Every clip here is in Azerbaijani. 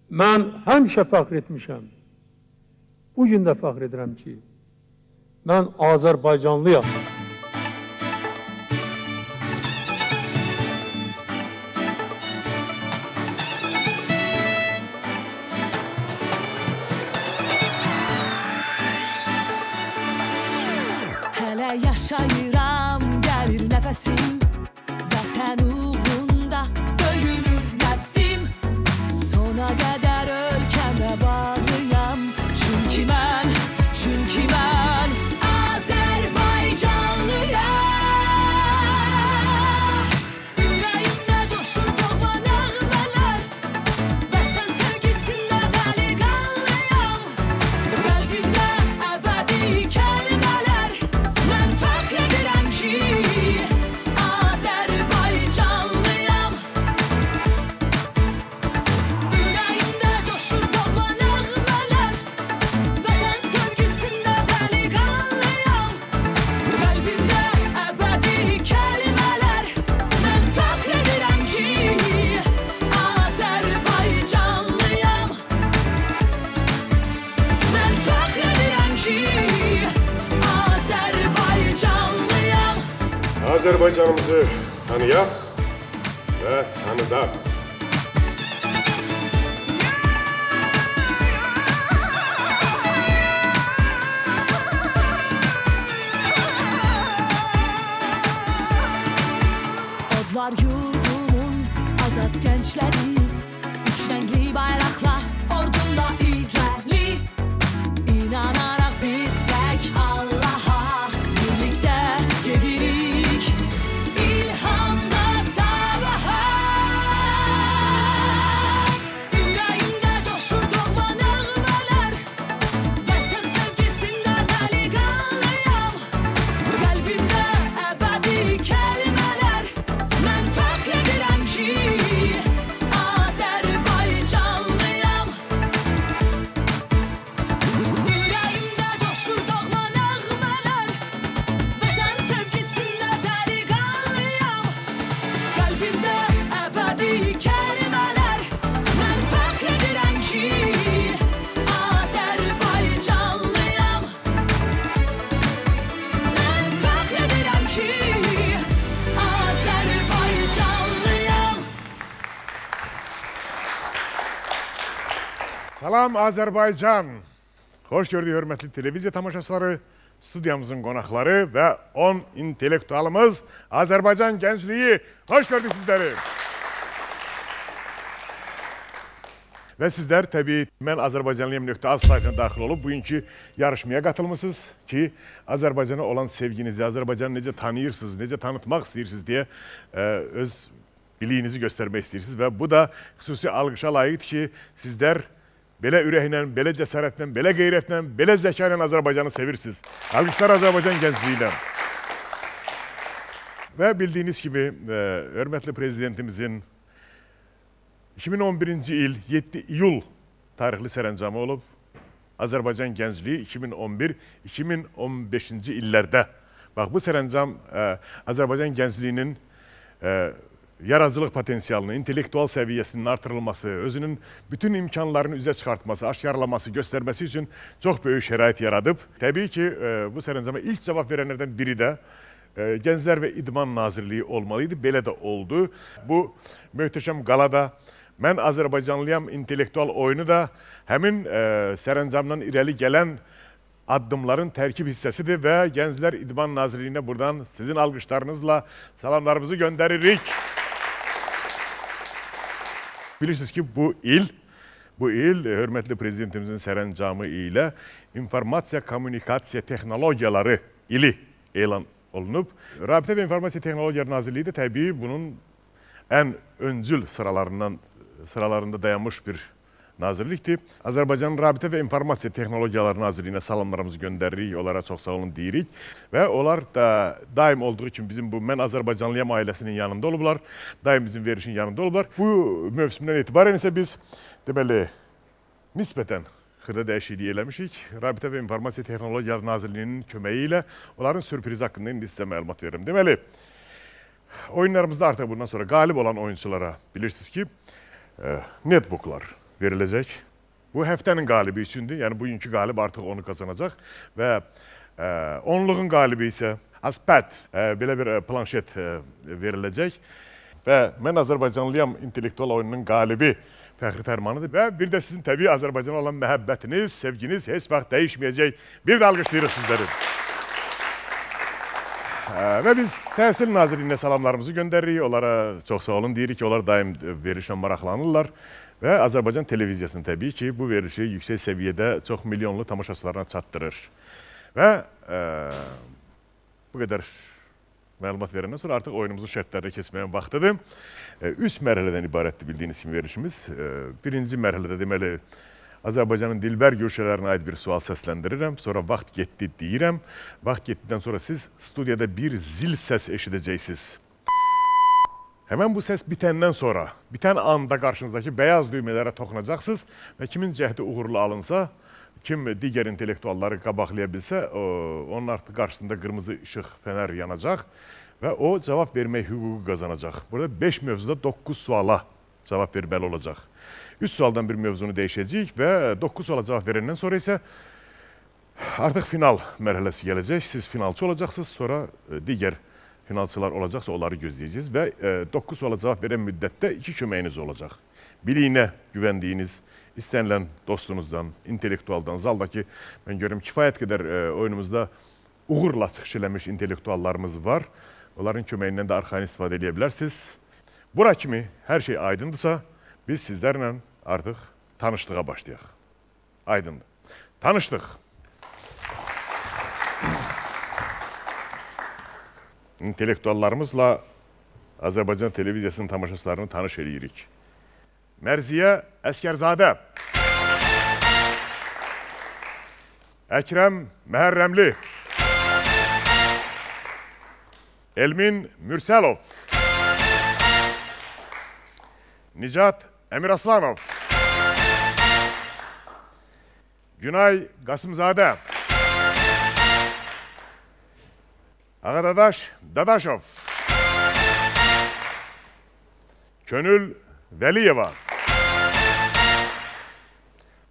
Mən həmişə fəxr etmişəm. Bu gün də fəxr edirəm ki, mən Azərbaycanlıyam. Hələ yaşayıram, gəlir nəfəsim, vətən uğrunda döyünür nəfsim. Sona qədər ölkəmə bağlıyam, çünki mən Azərbaycanlıyam. Ürəyimdə coşur doğma nəğmələr, vətən sevgisində dəli qanlıyam. Qəlbimdə əbədi kəlmələr, mən fəxr edirəm ki, Azərbaycanlıyam. Ürəyimdə coşur doğma nəğmələr, vətən sevgisində dəli qanlıyam. Qəlbimdə əbədi kəlmələr, mən fəxr edirəm ki, Azərbaycanlıyam. Mən fəxr edirəm ki, Azərbaycanlıyam. Azərbaycanımızı tanıyaq və tanıdaq. Odlar yurdumun azad gençleri, üç renkli bayrakla ordunda irəli. İnanarak biz tek Allah'a birlikte gedirik, ilhamda sabaha. Yüreğimde coşur doğma nəğmələr, vətən sevgisində dəli qanlıyam. Qəlbimdə əbədi kəlmələr, mən fəxr edirəm ki, Azərbaycanlıyam. Ürəyimdə coşur doğma nəğmələr, vətən sevgisində dəli qanlıyam. Qəlbimdə əbədi kəlmələr, mən fəxr edirəm ki, Azərbaycanlıyam. Mən fəxr edirəm ki, Azərbaycanlıyam. Salam Azərbaycan. Hoş gördük hörmətli televiziya tamaşaçıları, studiyamızın qonaqları və 10 intellektualımız Azərbaycan gəncliyi. Hoş gördük sizləri. Və sizlər təbii mən Azərbaycanlıyam.az saytına daxil olub bugünkü yarışmaya qatılmışsınız ki, Azərbaycana olan sevginizi, Azərbaycanı necə tanıyırsınız, necə tanıtmaq istəyirsiniz deyə öz biliyinizi göstərmək istəyirsiniz və bu da xüsusi alqışa layiqdir ki, sizlər belə ürəklə, belə cəsarətlə, belə qeyrətlə, belə zəka ilə Azərbaycanı sevirsiniz. Alqışlar Azərbaycan gəncliyi ilə. Və bildiyiniz kimi, hörmətli prezidentimizin 2011-ci il 7 iyul tarixli sərəncamı olub. Azərbaycan gəncliyi 2011-2015-ci illərdə. Bax, bu sərəncam Azərbaycan gəncliyinin yaradıcılıq potensialını, intellektual səviyyəsinin artırılması, özünün bütün imkanlarını üzə çıxartması, aşkarlaması, göstərməsi üçün çox böyük şərait yaradıb. Təbii ki, bu sərəncama ilk cavab verənlərdən biri də Gənclər və İdman Nazirliyi olmalıydı. Belə də oldu. Bu möhtəşəm qalada Mən Azərbaycanlıyam intellektual oyunu da həmin sərəncamdan irəli gələn addımların tərkib hissəsidir və Gənclər İdman Nazirliyinə buradan sizin alqışlarınızla salamlarımızı göndəririk. Bilirsiniz ki, bu il hörmətli prezidentimizin sərəncamı ilə informasiya, kommunikasiya texnologiyaları ili elan olunub. Rabitə və İnformasiya Texnologiyaları Nazirliyi də təbii bunun ən öncül sıralarında dayanmış bir nazirlikdir. Azərbaycanın Rabitə və İnformasiya Texnologiyaları Nazirliyinə salamlarımızı göndəririk, onlara çox sağ olun deyirik. Və onlar da daim olduğu kimi bizim bu Mən Azərbaycanlıyam ailəsinin yanında olublar, daim bizim verilişin yanında olublar. Bu mövsümdən etibarən isə biz deməli, nisbətən xırda dəyişikliyi eləmişik. Rabitə və İnformasiya Texnologiyaları Nazirliyinin köməyi ilə onların sürprizi haqqında indi sizə məlumat veririm. Deməli, oyunlarımızda artıq bundan sonra qalib olan oyunculara bilirsiniz ki, netbooklar veriləcək. Bu həftənin qalibi üçündür. Yəni bugünkü qalib artıq onu qazanacaq və onluğun qalibi isə Aspad belə bir planşet veriləcək və mən Azərbaycanlıyam intellektual oyununun qalibi Fəxri Fərmanıdır və bir də sizin təbii Azərbaycana olan məhəbbətiniz, sevginiz heç vaxt dəyişməyəcək. Bir də alqışlayırıq sizləri. Və biz Təhsil Nazirliyinə salamlarımızı göndəririk. Onlara çox sağ olun deyirik ki, onlar daim verilişlə maraqlanırlar. Və Azərbaycan televiziyasının təbii ki, bu verilişi yüksək səviyyədə çox milyonlu tamaşaçılarına çatdırır. Və bu qədər məlumat verəndən sonra artıq oyunumuzun şərtlərinə keçməyin vaxtıdır. 3 mərhələdən ibarətdir bildiyiniz kimi verilişimiz. Birinci mərhələdə deməli Azərbaycanın dilbər güşələrinə aid bir sual səsləndirirəm. Sonra vaxt getdi deyirəm. Vaxt getdidən sonra siz studiyada bir zil səs eşidəcəksiniz. Həmən bu səs bitəndən sonra, bitən anda qarşınızdakı bəyaz düymələrə toxunacaqsınız və kimin cəhdi uğurlu alınsa, kim digər intellektualları qabaqlaya bilsə, onun artıq qarşısında qırmızı işıq fənər yanacaq və o cavab vermək hüququ qazanacaq. Burada 5 mövzuda 9 suala cavab verməli olacaq. 3 sualdan bir mövzunu dəyişəcəyik və 9 suala cavab verəndən sonra isə artıq final mərhələsi gələcək. Siz finalçı olacaqsınız, sonra digər finalçılar olacaqsa onları gözləyəcəksiniz və 9 suala cavab verən müddətdə 2 köməyiniz olacaq. Biliyinə güvəndiyiniz, istənilən dostunuzdan, intellektualdan, zaldakı mən görürüm kifayət qədər oyunumuzda uğurla çıxış eləmiş intellektuallarımız var. Onların köməyindən də arxayın istifadə edə bilərsiniz. Bura kimi hər şey aydındırsa, biz sizlərlə artıq tanışlığa başlayaq. Aydındır. Tanışdıq. İntellektuallarımızla Azərbaycan televiziyasının tamaşaçılarını tanış edirik. Mərziyə Əskərzadə, Əkrəm Məhərrəmli, Elmin Mürsəlov, Nicat Əmiraslanov, Günay Qasımzadə, Ağadadaş Dadaşov, Könül Vəliyeva,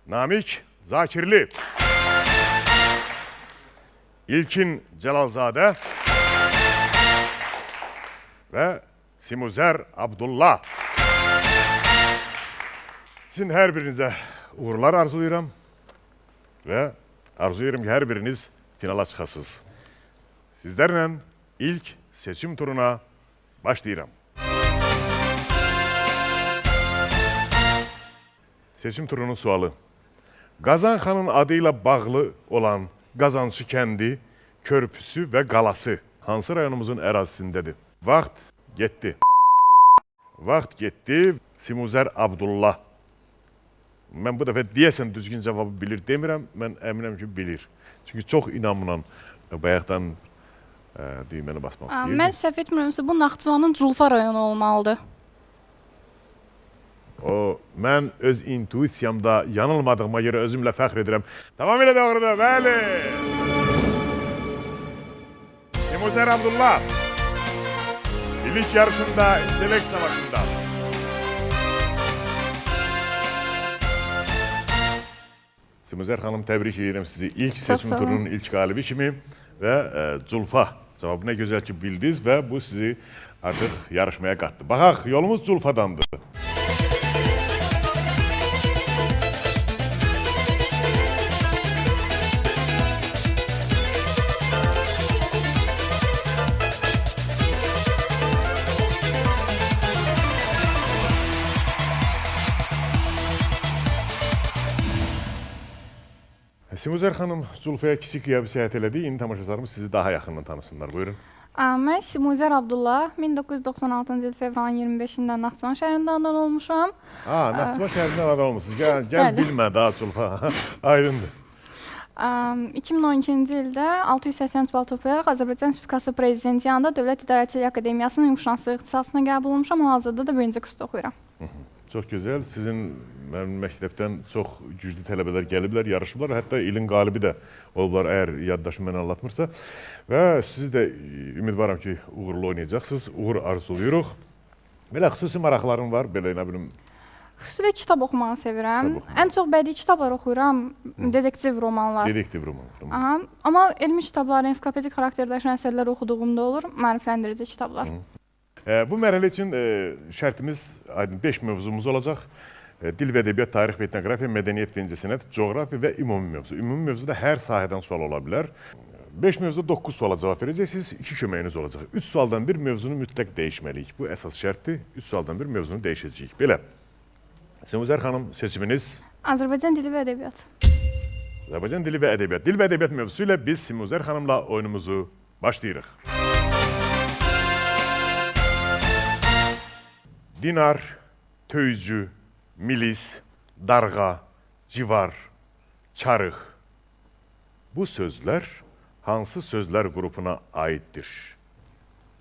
Namik Zakirli, İlkin Cəlalzadə və Simuzər Abdullah. Sizin hər birinizə uğurlar arzulayıram və arzulayıram ki, hər biriniz finala çıxasınız. Sizlərlə ilk seçim turuna başlayıram. Seçim turunun sualı. Qazan xanın adıyla bağlı olan Qazançı kəndi, körpüsü və qalası hansı rayonumuzun ərazisindədir? Vaxt getdi. Vaxt getdi. Simuzər Abdullah. Mən bu dəfə deyəsən düzgün cavabı bilir demirəm. Mən əminəm ki, bilir. Çünki çox inamla bayaqdan düyməni basmaq istəyirdim. Mən səhv etmirəmsə, bu Naxçıvanın Culfa rayonu olmalıdır. Mən öz intuisiyamda yanılmadığıma görə özümlə fəxr edirəm. Tamamilə doğrudur, bəli. Simuzər Abdullah. Bilik yarışında, intellekt savaşında. Simuzər xanım, təbrik edirəm sizi ilk seçim turunun ilk qalibi kimi və Culfa cavabı nə gözəl ki bildiniz və bu sizi artıq yarışmaya qatdı. Baxaq, yolumuz Culfadandır. Simuzər xanım Culfaya kiçik qiyabı səyahət elədi. İndi tamaşaçılarımız sizi daha yaxından tanısınlar. Buyurun. Mən Simuzər Abdullah. 1996-cı il fevralın 25-də Naxçıvan şəhərində anadan olmuşam. Naxçıvan şəhərində anadan olmuşsunuz. Gəl bilmə daha Culfa. Aydındır. 2012-ci ildə 683 bal toplayaraq Azərbaycan Respublikası Prezidenti yanında Dövlət İdarəçilik Akademiyasının yumuşaqlığı ixtisasına qəbul olmuşam. Hal-hazırda da 1-ci kursda oxuyuram. Çox gözəl. Sizin məktəbdən çox güclü tələbələr gəliblər, yarışıblar. Hətta ilin qalibi də olublar, əgər yaddaşım mənə anlatmırsa. Və sizi də ümidvaram ki, uğurlu oynayacaqsınız. Uğur arzuluyuruq. Belə xüsusi maraqlarım var, belə nə bilim. Xüsusilə kitab oxumağı sevirəm. Kitab oxumağı. Ən çox bədii kitablar oxuyuram, detektiv romanlar. Dedektiv romanları. Aha, amma elmi kitablar, ensiklopedik xarakter daşıyan əsərlər oxuduğumda olur, maarifləndirici kitablar. Bu mərhələ üçün şərtimiz 5 mövzumuz olacaq. Dil və ədəbiyyat, tarix və etnografiya, mədəniyyət və incəsənət, coğrafiya və ümumi mövzu. Ümumi mövzuda hər sahədən sual ola bilər. 5 mövzuda 9 suala cavab verəcəksiniz, 2 köməyiniz olacaq. 3 sualdan bir mövzunu mütləq dəyişməliyik. Bu əsas şərtdir. 3 sualdan bir mövzunu dəyişəcəyik. Belə. Semuzər xanım, seçiminiz? Azərbaycan dili və ədəbiyyat. Azərbaycan dili və ədəbiyyat. Dil və ədəbiyyat mövzusu ilə biz Semuzər xanımla oyunumuzu başlayırıq. Dinar, töycü, milis, darğa, civar, çarıq. Bu sözlər hansı sözlər qrupuna aiddir?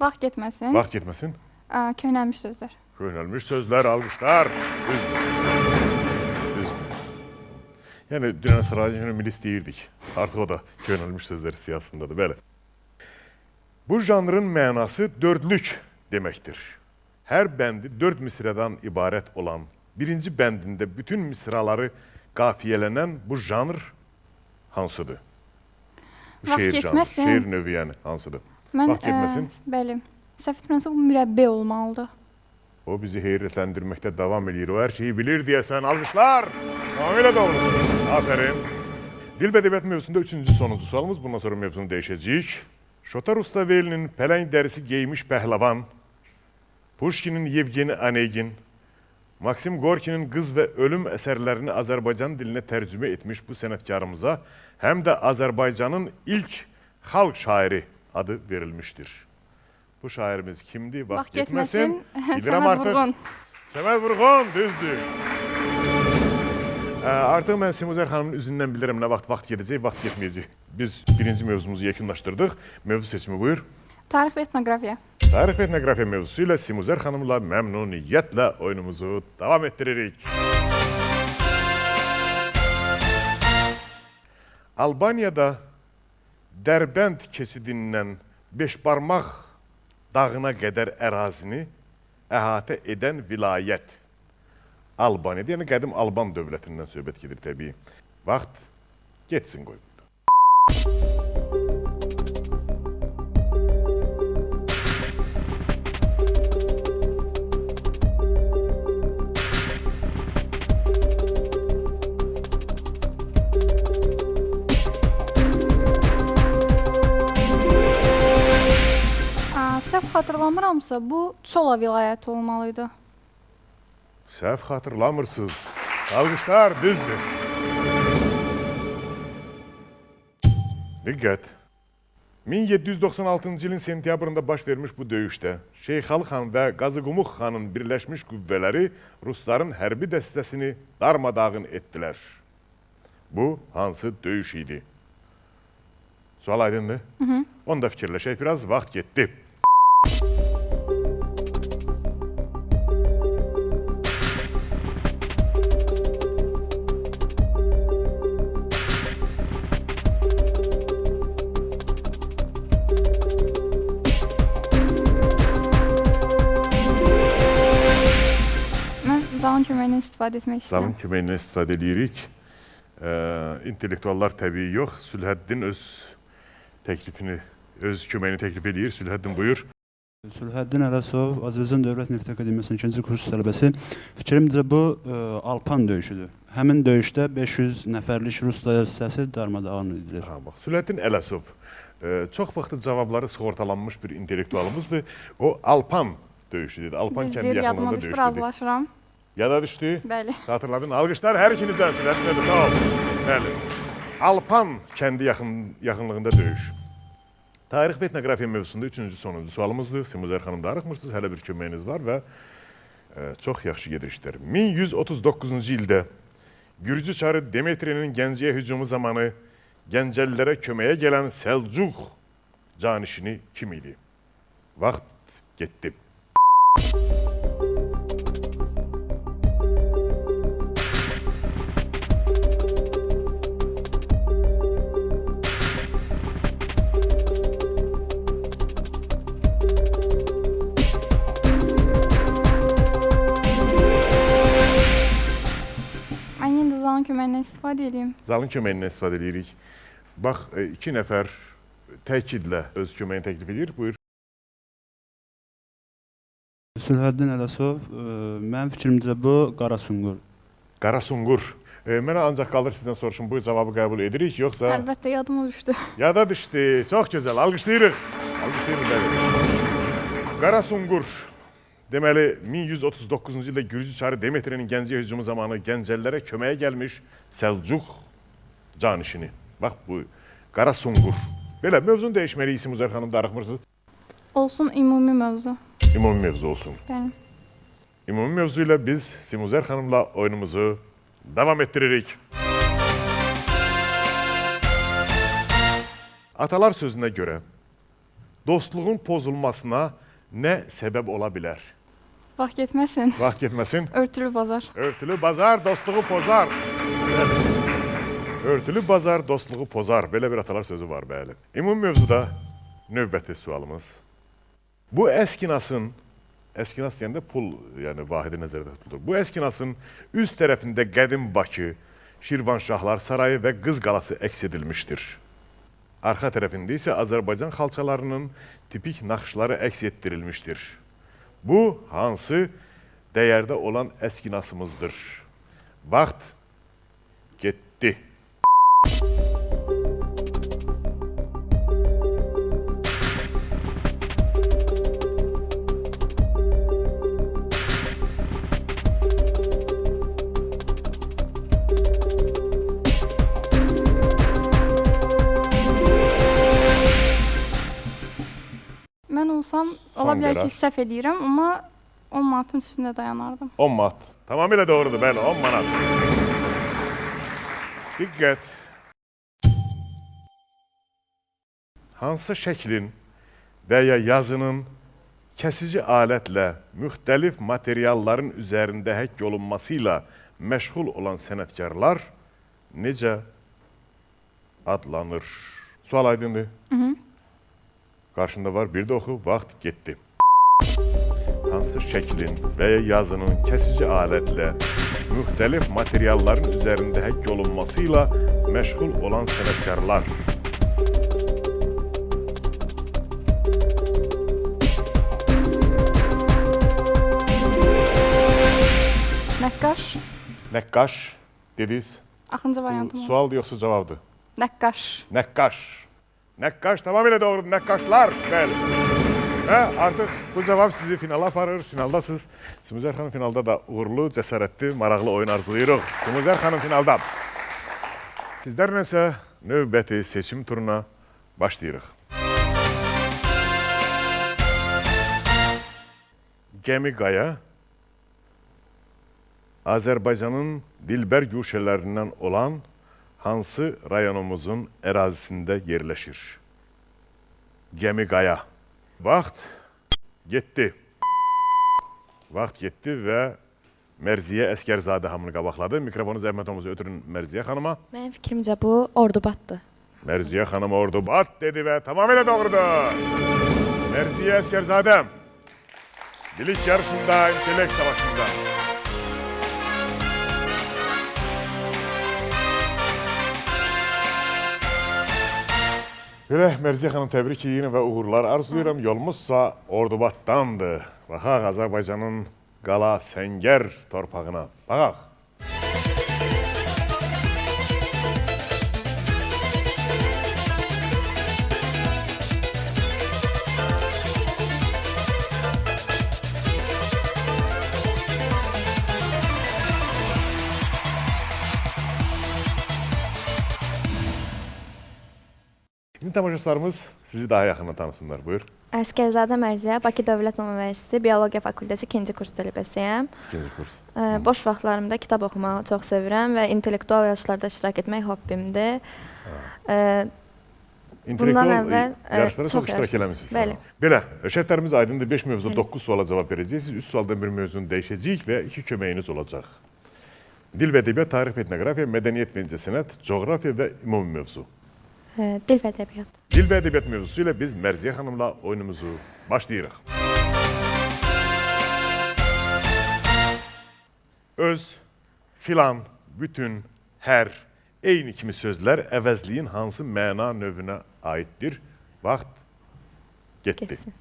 Vaxt getməsin. Vaxt getməsin. Köhnəlmiş sözlər. Köhnəlmiş sözlər, alqışlar. Düzdür. Yəni, dünən sırayla milis deyirdik. Artıq o da köhnəlmiş sözlər siyasındadır. Bəli. Bu janrın mənası dördlük deməkdir. Hər bəndi 4 misradan ibarət olan, birinci bəndində bütün misraları qafiyələnən bu janr hansıdır? Vaxt getməsin. Şeir növü yəni hansıdır? Mən, Vaxt getməsin. Bəli. Səhv etmirəmsə, bu mürəbbə olmalıdır. O bizi heyrətləndirməkdə davam edir. O hər şeyi bilir deyəsən. Alqışlar! Tamamilə doğrudur. Afərin. Dil və ədəbiyyat mövzusunda 3-cü sonuncu sualımız. Bundan sonra mövzunu dəyişəcəyik. Şota Rustavelinin pələng dərisi geymiş pəhləvan, Puşkinin Yevgeni Onegin, Maksim Gorkinin Qız və Ölüm əsərlərini Azərbaycan dilinə tərcümə etmiş bu sənətkarımıza həm də Azərbaycanın ilk xalq şairi adı verilmişdir. Bu şairimiz kimdir? Vaxt getməsin. Səməd Vurğun. Səməd Vurğun, düzdür. Artıq mən Semuzər xanımın üzündən bilirəm nə vaxt gedəcək, vaxt getməyəcək. Biz birinci mövzumuzu yekunlaşdırdıq. Mövzu seçimi buyur. Tarix və etnografiya. Tarix və etnografiya mövzusu ilə Semuzər xanımla məmnuniyyətlə oyunumuzu davam etdiririk. Albaniyada Dərbənd keçidindən Beşbarmaq dağına qədər ərazini əhatə edən vilayət. Albaniyada, yəni qədim Alban dövlətindən söhbət gedir təbii. Vaxt getsin qoy burada. Səhv xatırlamıramsa, bu Çola vilayəti olmalıydı. Səhv xatırlamırsınız. Alqışlar, düzdür. Diqqət. 1796-cı ilin sentyabrında baş vermiş bu döyüşdə Şeyxalı xan və Qazıqumuq xanın birləşmiş qüvvələri Rusların hərbi dəstəsini darmadağın etdilər. Bu hansı döyüş idi? Sual aydındır? Onda fikirləşək, biraz vaxt getdi. Zalın köməyindən istifadə etmək istəyirəm. Zalın köməyindən istifadə edirik. İntellektuallar təbii yox. Sülhəddin öz təklifini, öz köməyini təklif edir. Sülhəddin buyur. Sülhəddin Ələsov, Azərbaycan Dövlət Neft Akademiyasının 2-ci kurs tələbəsi. Fikrimcə bu Alpan döyüşüdür. Həmin döyüşdə 500 nəfərlik Rus dəstəsi darmadağın edilir. Bax, Sülhəddin Ələsov çox vaxtı cavabları sığortalanmış bir intellektualımızdır. O Alpan döyüşüdür. Alpan kəndi yaxınlığında döyüşdür. döyüşdür. Razılaşıram. Yada düşdü. Bəli. Xatırladın. Alqışlar hər ikinizdən Sülhəddinə də sağ olun. Bəli. Alpan kəndi yaxınlığında döyüş. Tarix və etnografiya mövzusunda 3-cü sonuncu sualımızdır. Semuzər xanım darıxmırsınız, hələ bir köməyiniz var və çox yaxşı gedir işlər. 1139-cu ildə Gürcü çarı Demetrinin Gəncəyə hücumu zamanı Gəncəlilərə köməyə gələn Səlcuq canişini kim idi? Vaxt getdi. Ay, indi zalın köməyindən istifadə edeyim. Zalın köməyindən istifadə edirik. Bax, 2 nəfər təkidlə öz köməyini təklif edir. Buyur. Sürhəddin Ələsov, mənim fikrimcə bu qara sunqur. Qara sunqur. Mənə ancaq qalır sizdən soruşum, bu cavabı qəbul edirik, yoxsa... Əlbəttə, yadıma düşdü. Yada düşdü. Çox gözəl. Alqışlayırıq. Alqışlayırıq, bəli. Qara sunqur. Deməli, 1139-cu ildə Gürcü çarı Demetrinin Gəncəyə hücumu zamanı Gəncəlilərə köməyə gəlmiş Səlcuq canişini. Bax, bu qara sunqur. Belə, mövzunu dəyişməliyik, Simuzər xanım, darıxmırsınız. Olsun, ümumi mövzu. Ümumi mövzu olsun. Bəli. Ümumi mövzu ilə biz Simuzər xanımla oyunumuzu davam ettiririk. Atalar sözünə görə dostluğun pozulmasına nə səbəb ola bilər? Vaxt getməsin. Vaxt getməsin. Örtülü bazar. Örtülü bazar dostluğu pozar. Örtülü bazar dostluğu pozar. Belə bir atalar sözü var, bəli. Ümumi mövzuda növbəti sualımız. Bu əskinasın, əskinas deyəndə pul, yəni vahidi nəzərdə tutulur. Bu əskinasın üst tərəfində qədim Bakı, Şirvanşahlar sarayı və Qız qalası əks edilmişdir. Arxa tərəfində isə Azərbaycan xalçalarının tipik naxışları əks etdirilmişdir. Bu, hansı dəyərdə olan əskinasımızdır? Vaxt getdi. Mən olsam, ola bilər ki, səhv edirəm, amma 10 manatın üstündə dayanardım. 10 manat. Tamamilə doğrudur, bəli, 10 manat. Diqqət. Hansı şəklin və ya yazının kəsici alətlə müxtəlif materialların üzərində həkk olunmasıyla məşğul olan sənətkarlar necə adlanır? Sual aydındır. Qarşında var, bir də oxu, vaxt getdi. Hansı şəklin və ya yazının kəsici alətlə müxtəlif materialların üzərində həkk olunmasıyla məşğul olan sənətkarlar. Nəqqaş. Nəqqaş dediniz. Axıncı variantım o. Sualdır yoxsa cavabdır? Nəqqaş. Nəqqaş. Nəqqaş tamamilə doğrudur. Nəqqaşlar. Bəli. Və artıq bu cavab sizi finala aparır. Finaldasınız. Simuzər xanım finalda da uğurlu, cəsarətli, maraqlı oyun arzulayırıq. Simuzər xanım finalda. Sizlərlə isə növbəti seçim turuna başlayırıq. Gəmi Qaya Azərbaycanın dilbər güşələrindən olan hansı rayonumuzun ərazisində yerləşir? Gəmi Qaya. Vaxt getdi. Vaxt getdi və Mərziyə Əskərzadə hamını qabaqladı. Mikrofonu zəhmətomuzu ötürün Mərziyə xanıma. Mənim fikrimcə bu Ordubaddır. Mərziyə xanım Ordubad dedi və tamamilə doğrudur. Mərziyə Əskərzadə. Bilik yarışında, intellekt savaşında. Belə, Mərziyə xanım təbrik edirəm və uğurlar arzulayıram. Yolumuzsa Ordubaddandır. Baxaq Azərbaycanın qala Səngər torpağına. Baxaq. İndi tamaşaçılarımız sizi daha yaxından tanısınlar. Buyur. Əskərzadə Mərziyə, Bakı Dövlət Universiteti Biologiya Fakültəsi 2-ci kurs tələbəsiyəm. 2-ci kurs. Boş vaxtlarımda kitab oxumağı çox sevirəm və intellektual yarışlarda iştirak etmək hobbimdir. İntellektual yarışlara çox iştirak eləmişsiniz. Bəli. Belə, şərtlərimiz aydındır. 5 mövzu 9 suala cavab verəcəksiniz. 3 sualdan bir mövzunu dəyişəcəyik və 2 köməyiniz olacaq. Dil və ədəbiyyat, tarix və etnografiya, mədəniyyət və incəsənət, coğrafiya və ümumi mövzu. Dil və ədəbiyyat. Dil və ədəbiyyat mövzusu ilə biz Mərziyə xanımla oyunumuzu başlayırıq. Öz, filan, bütün, hər, eyni kimi sözlər əvəzliyin hansı məna növünə aiddir? Vaxt getdi. Getsin.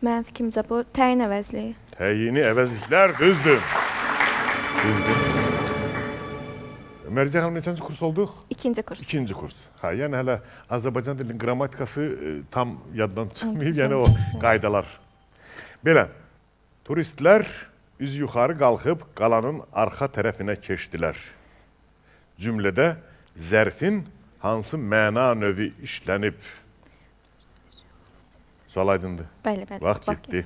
Mənim fikrimcə bu təyin əvəzliyi. Təyini əvəzliklər düzdür. Mərziyə xanım, neçənci kurs olduq? İkinci kurs. İkinci kurs. Yəni hələ Azərbaycan dilinin qrammatikası tam yaddan çıxmayıb, yəni o qaydalar. Belə, turistlər üz yuxarı qalxıb qalanın arxa tərəfinə keçdilər. Cümlədə zərfin hansı məna növü işlənib? Sual aydındır. Bəli. Vaxt getdi.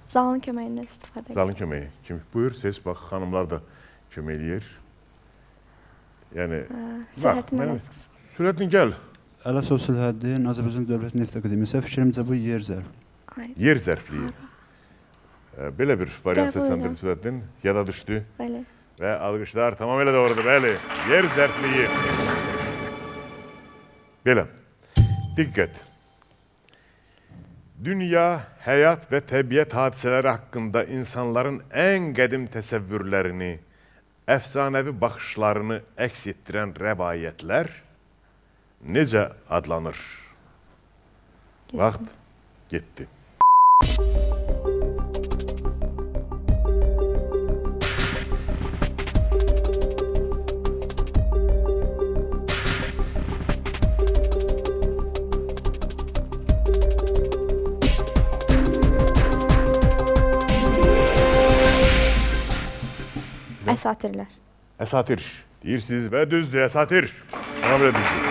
Zalın köməyindən istifadə edir. Zalın köməyi. Kim? Buyur, ses bax, xanımlar da kömək eləyir. Yəni, Sürətin Ələsov. Sürətin gəl. Ələsov Sülhəddin, Azərbaycan Dövlət Neft Akademiyası. Fikrimcə bu yer zərf. Yer zərfliyi. Belə bir variant səsləndir Sülhəddin. Yada düşdü. Bəli. Və alqışlar tamamilə doğrudur. Bəli, yer zərfliyi. Belə, diqqət. Dünya, həyat və təbiət hadisələri haqqında insanların ən qədim təsəvvürlərini, əfsanəvi baxışlarını əks etdirən rəvayətlər necə adlanır? Vaxt getdi. Əsatirlər. Əsatir deyirsiniz və düzdür, əsatir. Ona belə düzdür.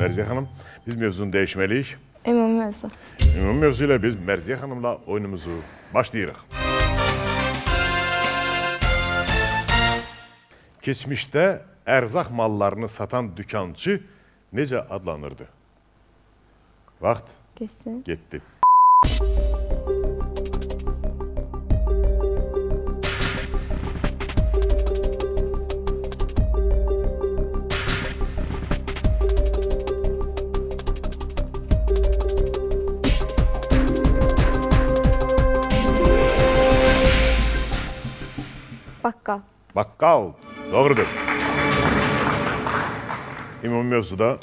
Mərziyə xanım, biz mövzunu dəyişməliyik. Ümumi mövzu. Ümumi mövzu ilə biz Mərziyə xanımla oyunumuzu başlayırıq. Keçmişdə ərzaq mallarını satan dükançı necə adlanırdı? Vaxt Geçsin. getdi. Bakkal. Bakkal, doğrudur. Ümumi mövzuda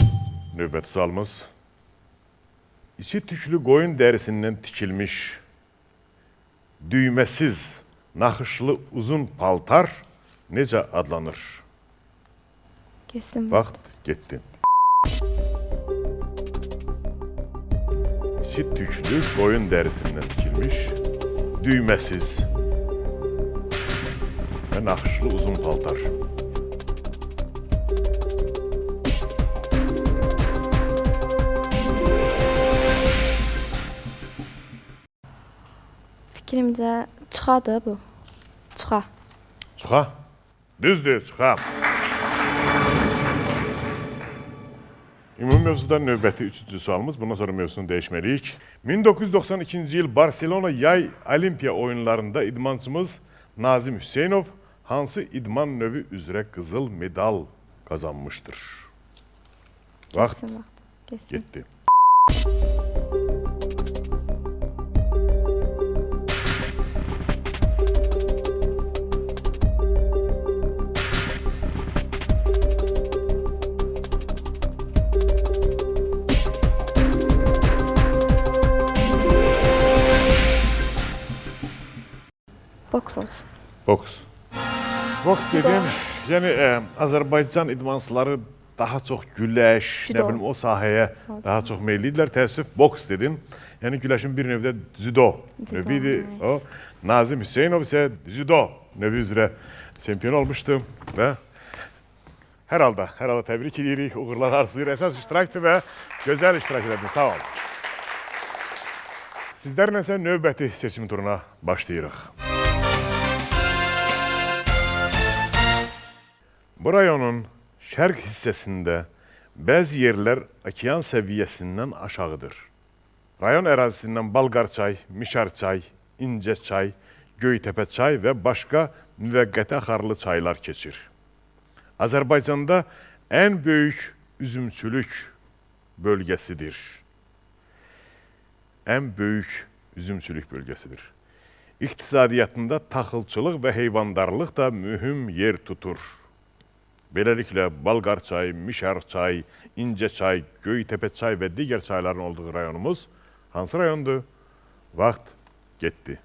növbəti sualımız. İçi tüklü qoyun dərisindən tikilmiş, düyməsiz, naxışlı uzun paltar necə adlanır? Geçsin. Vaxt getdi. İçi tüklü qoyun dərisindən tikilmiş, düyməsiz və naxışlı uzun paltar. Fikrimcə çıxadır bu. Çıxa. Çıxa. Düzdür, çıxa. Ümumi mövzuda növbəti üçüncü sualımız. Bundan sonra mövzusunu dəyişməliyik. 1992-ci il Barcelona yay olimpiya oyunlarında idmançımız Nazim Hüseynov hansı idman növü üzrə qızıl medal qazanmışdır? Vaxt Geçsin vaxt. Geçsin. getdi. Boks olsun. Boks. Boks dedin, yəni Azərbaycan idmançıları daha çox güləş, Judo. nə bilim o sahəyə daha çox meyillidirlər. Təəssüf boks dedin. Yəni güləşin bir növdə judo növüydü. O Nazim Hüseynov isə judo növü üzrə çempion olmuşdu və Hər halda təbrik edirik, uğurlar arzulayır. Əsas iştirakdır və gözəl iştirak edədiniz. Sağ olun. Sizlərlə isə növbəti seçim turuna başlayırıq. Bu rayonun şərq hissəsində bəzi yerlər okean səviyyəsindən aşağıdır. Rayon ərazisindən Balqar çay, Mişar çay, İncə çay, Göytəpə çay və başqa müvəqqəti axarlı çaylar keçir. Azərbaycanda ən böyük üzümçülük bölgəsidir. Ən böyük üzümçülük bölgəsidir. İqtisadiyyatında taxılçılıq və heyvandarlıq da mühüm yer tutur. Beləliklə, Balqar çay, Mişar çay, İncə çay, Göytəpə çay və digər çayların olduğu rayonumuz hansı rayondur? Vaxt getdi.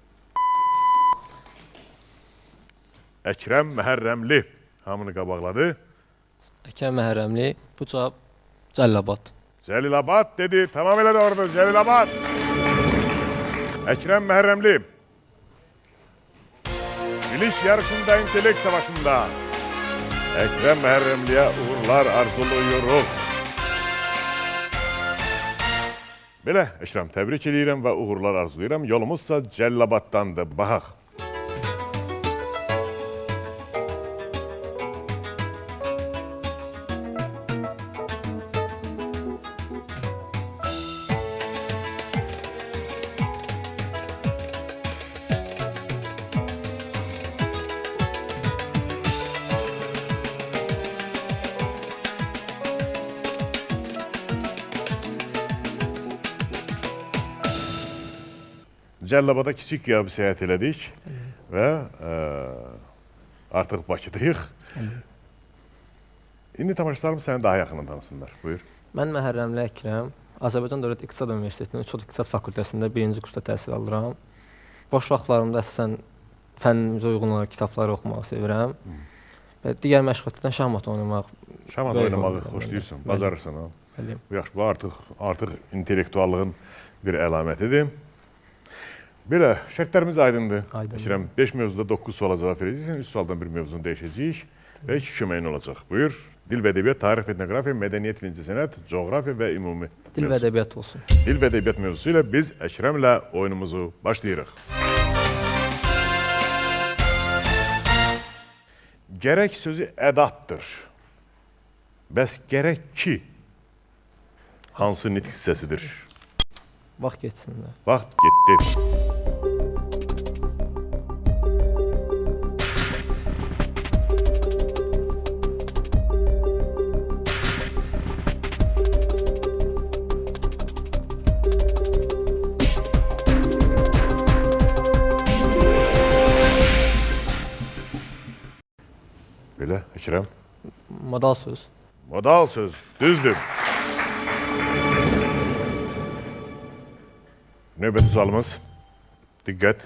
Əkrəm Məhərrəmli hamını qabaqladı. Əkrəm Məhərrəmli, bu cavab Cəlilabad. Cəlilabad dedi, tamam elə doğrudur, Cəlilabad. Əkrəm Məhərrəmli. Bilik yarışında, intellekt savaşında Əkrəm Məhərrəmliyə uğurlar arzuluyoruz. Belə, Əkrəm, təbrik edirəm və uğurlar arzulayıram. Yolumuzsa Cəlilabaddandır, baxaq. Cəlilabada kiçik qiyabi səyahət elədik və artıq Bakıdayıq. İndi tamaşaçılarımız səni daha yaxından tanısınlar. Buyur. Mən Məhərrəmli Əkrəm, Azərbaycan Dövlət İqtisad Universitetinin Uçot İqtisad Fakültəsində 1-ci kursda təhsil alıram. Boş vaxtlarımda əsasən fənnimizə uyğun olaraq kitabları oxumağı sevirəm. Və digər məşğuliyyətlərdən şahmat oynamaq. Şahmat oynamağı xoşlayırsan, bacarırsan. Yaxşı, bu artıq intellektuallığın bir əlamətidir. Belə, şərtlərimiz aydındır. Əkrəm, 5 mövzuda 9 suala cavab verəcəksən, 3 sualdan bir mövzunu dəyişəcəyik və 2 köməyin olacaq. Buyur, dil və ədəbiyyat, tarix, etnografiya, mədəniyyət, incəsənət, coğrafiya və ümumi mövzu. Dil və ədəbiyyat olsun. Dil və ədəbiyyat mövzusu ilə biz Əkrəmlə oyunumuzu başlayırıq. Gərək sözü ədatdır. Bəs gərək ki, hansı nitq hissəsidir? Vaxt geçsinlər. Vaxt getdi. Belə, Əkrəm. Modal söz. Modal söz, düzdür. Növbəti sualımız, diqqət.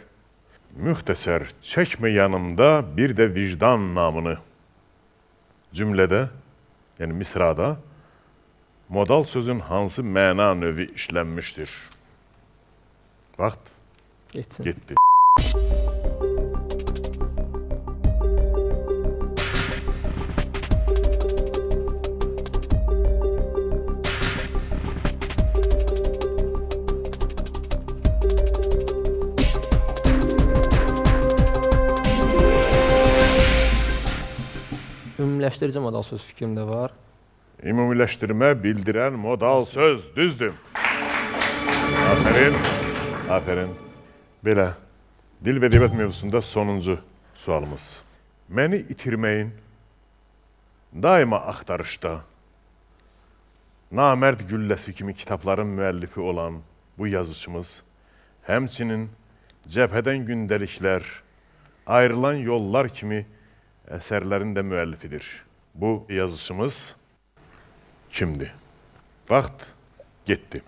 Müxtəsər, çəkmə yanımda bir də vicdan namını. Cümlədə, yəni misrada, modal sözün hansı məna növü işlənmişdir? Vaxt getdi. Ümumiləşdirici modal söz fikrimdə var. Ümumiləşdirmə bildirən modal söz, düzdür. Afərin, afərin. Belə, dil və ədəbiyyat mövzusunda sonuncu sualımız. Məni itirməyin daima axtarışda, Namərd gülləsi kimi kitabların müəllifi olan bu yazıçımız, həmçinin Cəbhədən gündəliklər, Ayrılan yollar kimi əsərlərin də müəllifidir. Bu yazıçımız kimdir? Vaxt getdi.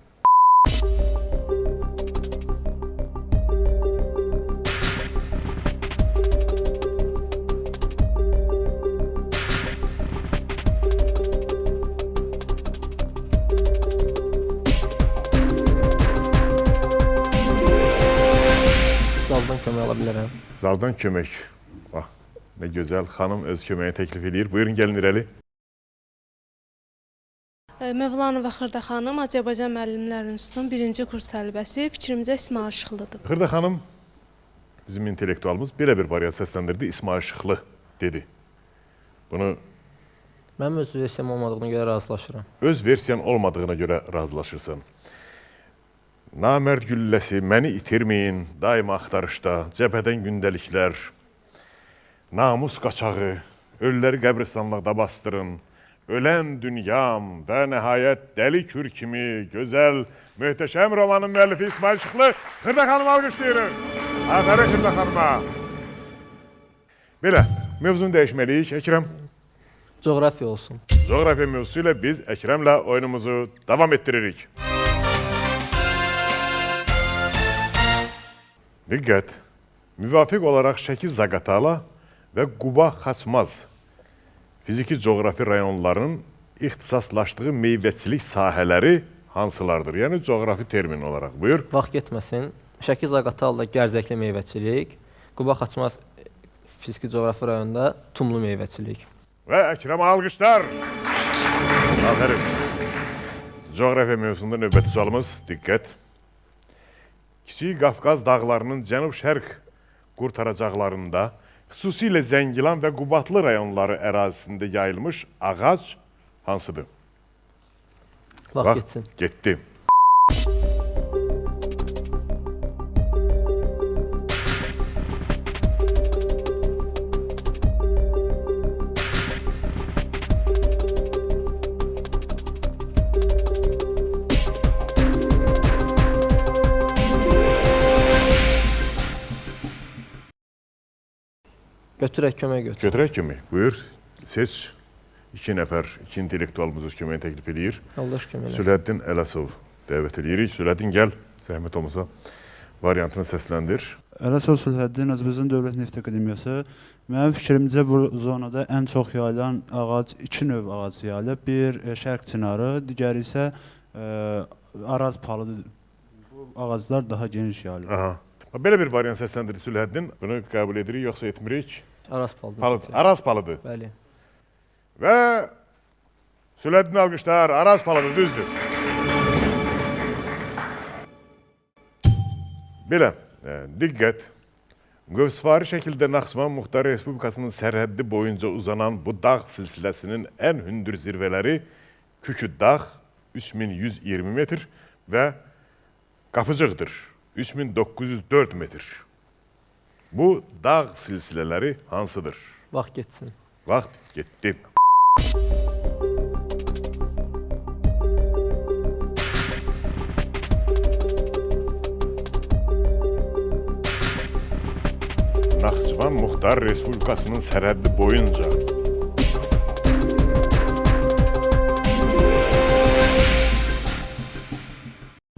Zaldan kömək ala bilərəm. Zaldan kömək. Bax, nə gözəl xanım öz köməyi təklif edir. Buyurun, gəlin irəli. Mövlanova Xırda xanım, Azərbaycan müəllimlər institutunun 1-ci kurs tələbəsi, fikrimcə İsmail Şıxlıdır. Xırda xanım bizim intellektualımız belə bir variant səsləndirdi, İsmail Şıxlı dedi. Bunu Mənim öz versiyam olmadığına görə razılaşıram. öz versiyan olmadığına görə razılaşırsan. Namərd gülləsi, məni itirməyin, daima axtarışda, cəbhədən gündəliklər, namus qaçağı, ölüləri qəbristanlıqda bastırın, ölən dünyam və nəhayət dəli kür kimi gözəl, möhtəşəm romanın müəllifi İsmail Şıxlı, Xırda xanımı alqışlayırıq. Afərin Xırda xanıma. Belə, mövzunu dəyişməliyik, Əkrəm. Coğrafiya olsun. Coğrafiya mövzusu ilə biz Əkrəmlə oyunumuzu davam etdiririk. Diqqət, müvafiq olaraq Şəki Zaqatala və Quba Xaçmaz fiziki coğrafi rayonlarının ixtisaslaşdığı meyvəçilik sahələri hansılardır? Yəni, coğrafi termin olaraq. Buyur. Vaxt getməsin. Şəki Zaqatalda gərzəkli meyvəçilik, Quba Xaçmaz fiziki coğrafi rayonunda tumlu meyvəçilik. Və Əkrəm alqışlar. Afərin. Coğrafiya mövzusunda növbəti sualımız, diqqət. Kiçik Qafqaz dağlarının cənub-şərq qurtaracaqlarında, xüsusilə Zəngilan və Qubatlı rayonları ərazisində yayılmış ağac hansıdır? Vaxt getsin. Getdi. Götürək, kömək götür. Götürək kimi. Buyur, seç. 2 nəfər, 2 intellektualımız öz köməyi təklif edir. Yoldaş kömək eləsin. Sülhəddin Ələsov dəvət edirik. Sülhəddin, gəl. Zəhmət olmasa variantını səsləndir. Ələsov Sülhəddin, Azərbaycan Dövlət Neft Akademiyası. Mənim fikrimcə bu zonada ən çox yayılan ağac, 2 növ ağac yayılır. Bir şərq çinarı, digəri isə araz palıdır. Bu ağaclar daha geniş yayılır. Aha. Belə bir variant səsləndirdi Sülhəddin. Bunu qəbul edirik, yoxsa etmirik? Araz palıdır. Palıd. Araz palıdır. Bəli. Və Sülhəddin alqışlar, Araz palıdır, düzdür. Belə, diqqət. Qövsvari şəkildə Naxçıvan Muxtar Respublikasının sərhəddi boyunca uzanan bu dağ silsiləsinin ən hündür zirvələri Kükü dağ 3120 metr və Qapıcıqdır 3904 metr. Bu dağ silsilələri hansıdır? Vaxt getsin. Vaxt getdi. Naxçıvan Muxtar Respublikasının sərhəddi boyunca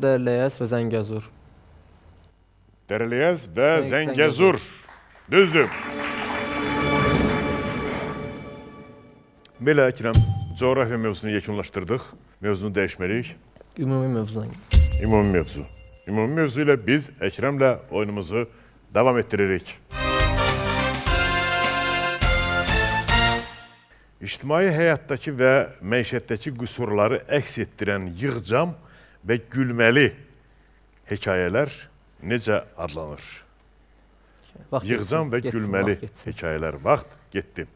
Dərləyəz və Zəngəzur. Dərləyəz və Zəngəzur. Düzdür. Belə Əkrəm, coğrafiya mövzusunu yekunlaşdırdıq. Mövzunu dəyişməliyik. Ümumi mövzudan. Ümumi mövzu. Ümumi mövzu ilə biz Əkrəmlə oyunumuzu davam etdiririk. İctimai həyatdakı və məişətdəki qüsurları əks etdirən yığcam və gülməli hekayələr necə adlanır? Yığcam və gülməli hekayələr. Vaxt getdi.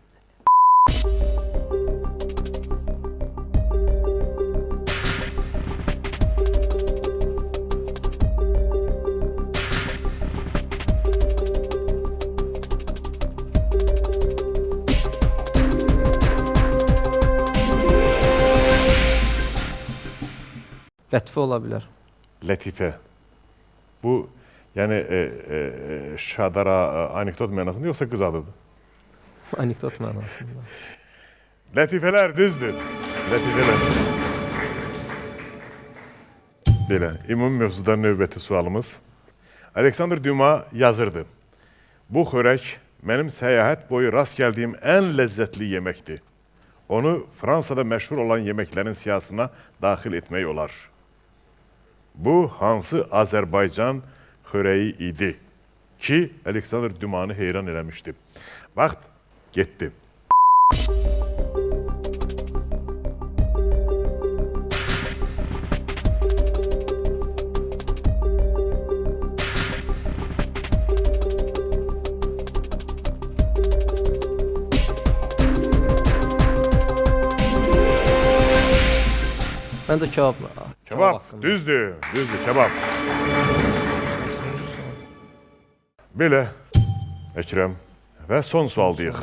Lətifə ola bilər. Lətifə. Bu, yəni şadara anekdot mənasında, yoxsa qız adıdır? Anekdot mənasında. Lətifələr düzdür. Lətifələr. Belə, ümumi mövzuda növbəti sualımız. Aleksandr Düma yazırdı. Bu xörək mənim səyahət boyu rast gəldiyim ən ləzzətli yeməkdir. Onu Fransada məşhur olan yeməklərin siyasına daxil etmək olar. Bu, hansı Azərbaycan xörəyi idi ki, Aleksandr Dümanı heyran eləmişdi. Vaxt getdi. Məncə kebab. Kebab, haqqında. düzdür, kebab. Belə, Əkrəm, və son sualdayıq.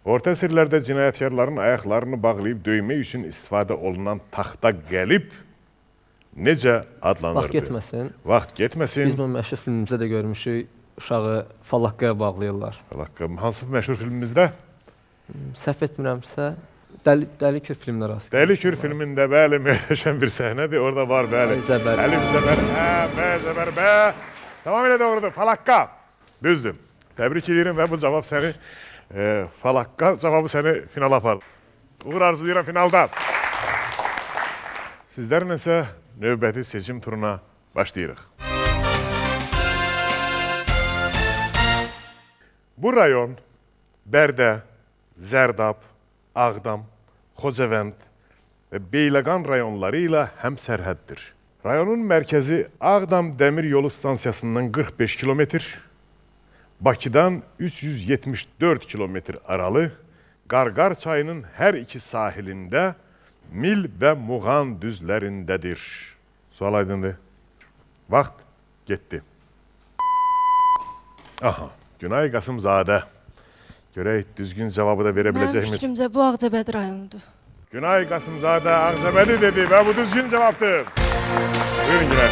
Orta əsrlərdə cinayətkarların ayaqlarını bağlayıb döymək üçün istifadə olunan taxta qəlib necə adlanırdı? Vaxt getməsin. Vaxt getməsin. Biz bunu məşhur filmimizdə də görmüşük. Uşağı falaqqaya bağlayırlar. Hansı məşhur filmimizdə? Səhv etmirəmsə, Dəli Kür filminə rast gəldim. Dəli Kür filmində bəli, möhtəşəm bir səhnədir. Orada var, bəli. Zəbər. Əlif zəbər, zəbər, bə. Tamamilə doğrudur, falaqqa. Düzdür. Təbrik edirəm və bu cavab səni, falaqqa cavabı səni finala apardı. Uğur arzulayıram finalda. Sizlərlə isə növbəti seçim turuna başlayırıq. Bu rayon Bərdə, Zərdab, Ağdam, Xocavənd və Beyləqan rayonları ilə həmsərhəddir. Rayonun mərkəzi Ağdam Dəmir Yolu stansiyasından 45 kilometr, Bakıdan 374 kilometr aralı, Qarqar çayının hər iki sahilində, Mil və Muğan düzlərindədir. Sual aydındır. Vaxt getdi. Aha, Günay Qasımzadə. Görək, düzgün cavabı da verə Mənim biləcəkmiz. fikrimcə bu Ağcabədi rayonudur. Günay Qasımzadə Ağcabədi dedi və bu düzgün cavabdır. Buyurun Günay.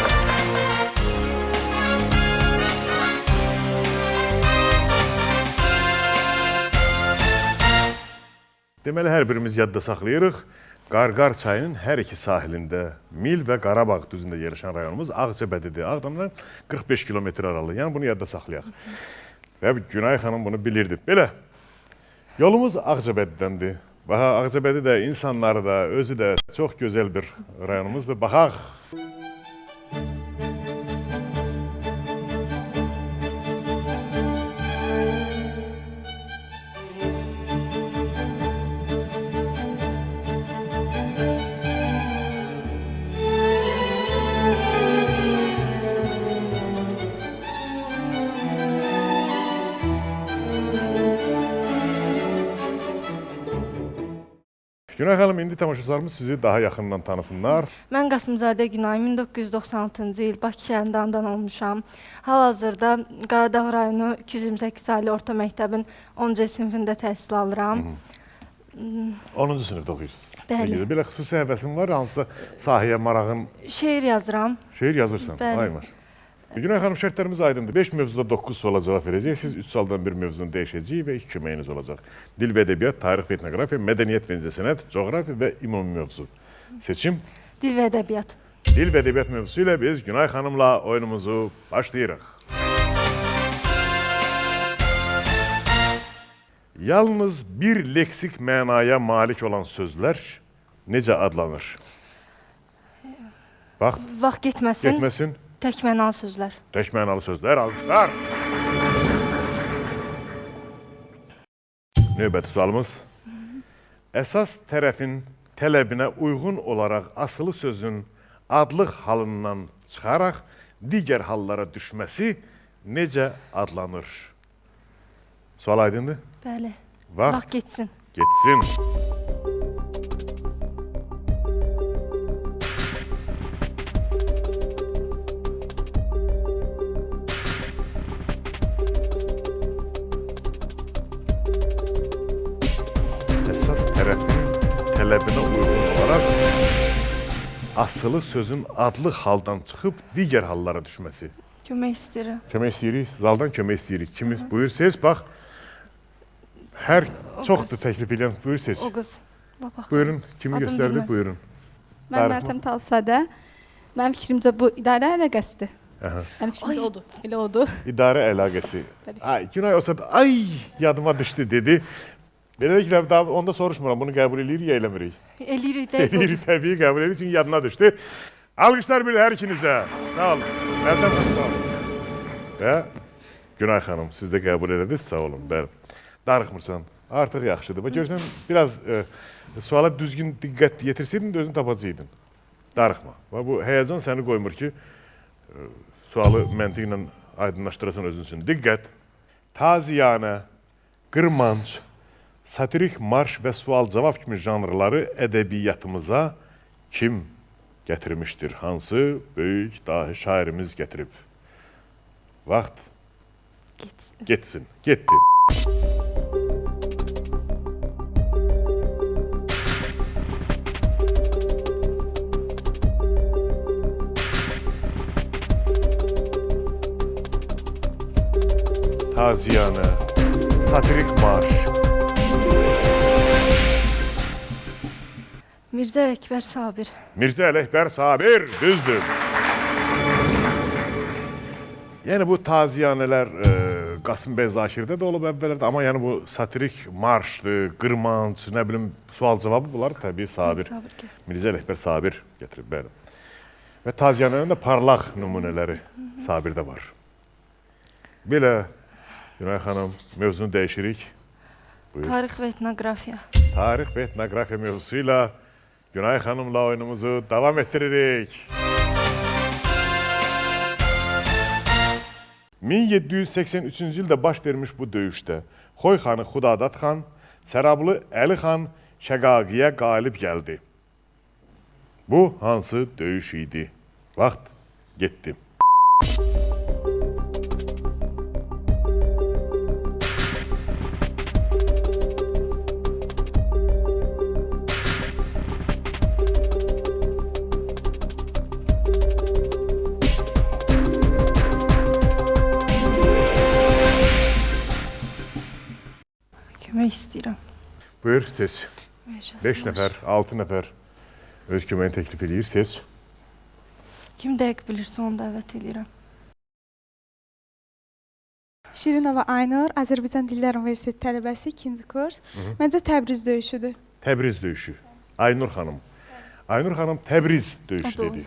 Deməli, hər birimiz yadda saxlayırıq. Qarqar çayının hər iki sahilində, Mil və Qarabağ düzündə yerləşən rayonumuz Ağcabədidir. Ağdamdan 45 kilometr aralı. Yəni, bunu yadda saxlayaq. Və Günay xanım bunu bilirdi. Belə, yolumuz Ağcabədidəndir. Baxa, Ağcabədi də, insanları da, özü də çox gözəl bir rayonumuzdur. Baxaq. Günay xanım, indi tamaşaçılarımız sizi daha yaxından tanısınlar. Mən Qasımzadə Günay, 1996-cı il Bakı şəhərində anadan olmuşam. Hal-hazırda Qaradağ rayonu 228 saylı orta məktəbin 10-cu sinifində təhsil alıram. 10-cu sinifdə oxuyursunuz. Bəli. Belə xüsusi həvəsin var, hansısa sahəyə marağın? Şeir yazıram. Şeir yazırsan, Bəli. aymar. Günay xanım, şərtlərimiz aydındır. 5 mövzuda 9 suala cavab verəcəksiniz. 3 sualdan bir mövzunu dəyişəcəyik və 2 köməyiniz olacaq. Dil və ədəbiyyat, tarix və etnografiya, mədəniyyət və incəsənət, coğrafiya və ümumi mövzu. Seçim. Dil və ədəbiyyat. Dil və ədəbiyyat mövzusu ilə biz Günay xanımla oyunumuzu başlayırıq. Yalnız bir leksik mənaya malik olan sözlər necə adlanır? Vaxt getməsin. Getməsin. Tək mənalı sözlər. Tək mənalı sözlər, alqışlar. Növbəti sualımız. Əsas tərəfin tələbinə uyğun olaraq asılı sözün adlıq halından çıxaraq digər hallara düşməsi necə adlanır? Sual aydındır? Bəli. Vaxt getsin. Getsin. Tələbinə uyğun olaraq asılı sözün adlı haldan çıxıb digər hallara düşməsi. Kömək istəyirəm. Kömək istəyirik, zaldan kömək istəyirik. Kimi buyur ses, bax. Hər çoxdur təklif edən, buyur ses. O qız. Buyurun, kimi göstərdi, buyurun. Mən Mərtəm Talsadə. Mənim fikrimcə bu idarə əlaqəsidir. Mənim fikrimcə odur, elə odur. İdarə əlaqəsi. Ay, Günay olsa da, ay, yadıma düşdü dedi. Beləliklə, onda soruşmuram, bunu qəbul edirik ya eləmirik? Eləyirik, Eləyirik, təbii qəbul edirik, çünki yadına düşdü. Alqışlar bir də hər ikinizə. Sağ olun. Mərtəm xanım, sağ olun. Və Günay xanım, siz də qəbul ediniz, sağ olun. Darıxmırsan, artıq yaxşıdır. Görürsən, biraz suala düzgün diqqət yetirsiydin də özünü tapacaqdın. Darıxma. Bu həyəcan səni qoymur ki, sualı məntiqlə aydınlaşdırasan özün üçün. Diqqət. Taziyanə, qırmanc, satirik marş və sual-cavab kimi janrları ədəbiyyatımıza kim gətirmişdir? Hansı böyük dahi şairimiz gətirib? Vaxt getsin. Getdi. Taziyanə, satirik marş. Mirzə Ələkbər Sabir. Mirzə Ələkbər Sabir, düzdür. Yəni bu taziyanələr Qasım bəy Zakirdə də olub əvvəllərdə, amma yəni bu satirik marşdır, qırmanc, nə bilim, sual-cavabı bunlar təbii Sabir. Mirzə Ələkbər Sabir gətirib, bəli. Və taziyanələrin də parlaq nümunələri Sabirdə var. Belə, Günay xanım, mövzunu dəyişirik. Buyur. Tarix və etnografiya. Tarix və etnografiya mövzusuyla Günay xanımla oyunumuzu davam etdiririk. 1783-cü ildə baş vermiş bu döyüşdə Xoy xanı Xudadad xan, Sərablı Əli xan Şəqaqiyə qalib gəldi. Bu hansı döyüş idi? Vaxt getdi. Kömək istəyirəm. Buyur, seç. 5 nəfər, 6 nəfər öz köməyini təklif edir, seç. Kim dəqiq bilirsə onu dəvət edirəm. Şirinova Aynur, Azərbaycan Dillər Universiteti tələbəsi, 2-ci kurs. Məncə Təbriz döyüşüdür. Təbriz döyüşü. Aynur xanım. Aynur xanım Təbriz döyüşü dedi.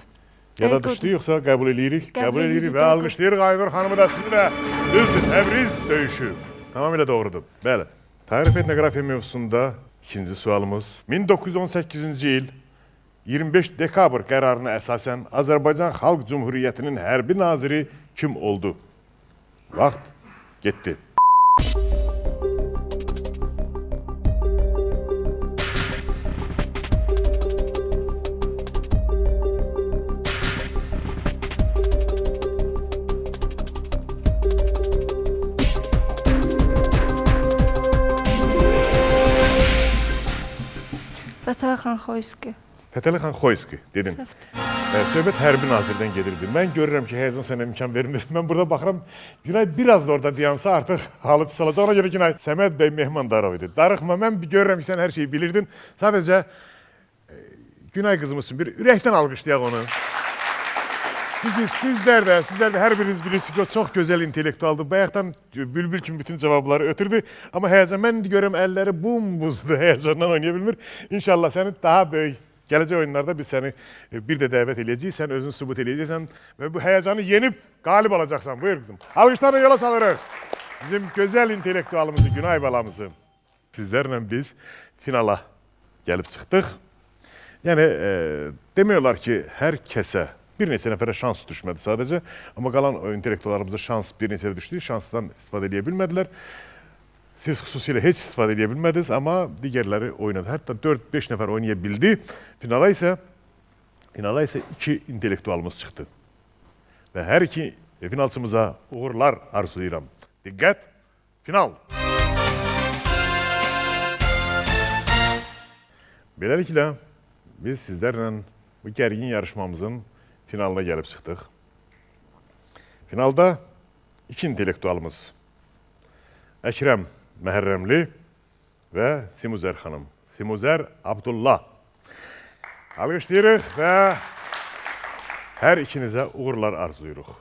Ya da düşdü, yoxsa qəbul edirik? Qəbul edirik və alqışlayırıq Aynur xanımı da sizi də. Düzdür, Təbriz döyüşü. Tamamilə doğrudur. Bəli. Tarix və etnografiya mövzusunda ikinci sualımız. 1918-ci il 25 dekabr qərarına əsasən Azərbaycan Xalq Cumhuriyyətinin hərbi naziri kim oldu? Vaxt getdi. Fətəli Xoyski. Fətəli Xoyski, dedin. Söhbət hərbi nazirdən gedirdi. Mən görürəm ki, həyəcan sənə imkan vermir. Mən burada baxıram, Günay biraz da orada dayansa artıq halı pis alacaq. Ona görə Günay, Səməd bəy Mehmandarov idi. Darıxma, mən görürəm ki, sən hər şeyi bilirdin. Sadəcə Günay qızımız üçün bir ürəkdən alqışlayaq onu. Çünki sizlər də hər biriniz bilirsiniz ki, o çox gözəl intellektualdır. Bayaqdan bülbül kimi bütün cavabları ötürdü. Amma həyəcan, mən indi görürəm əlləri bumbuzdur, həyəcandan oynaya bilmir. İnşallah səni daha böyük gələcək oyunlarda biz səni bir də dəvət edəcəyik, sən özünü sübut edəcəksən və bu həyəcanı yenib qalib olacaqsan. Buyur qızım. Alqışlarla yola salırıq. Bizim gözəl intellektualımızı, Günay balamızı. Sizlərlə biz finala gəlib çıxdıq. Yəni, demək olar ki, hər kəsə bir neçə nəfərə şans düşmədi sadəcə. Amma qalan intellektuallarımıza şans bir neçə düşdü, şansdan istifadə edə bilmədilər. Siz xüsusilə heç istifadə edə bilmədiniz, amma digərləri oynadı. Hətta 4-5 nəfər oynaya bildi. Finala isə 2 intellektualımız çıxdı. Və hər iki finalçımıza uğurlar arzulayıram. Diqqət, final! Beləliklə, biz sizlərlə bu gərgin yarışmamızın finalına gəlib çıxdıq. Finalda 2 intellektualımız Əkrəm Məhərrəmli və Simuzər xanım. Simuzər Abdullah. Alqışlayırıq və hər ikinizə uğurlar arzuyuruq.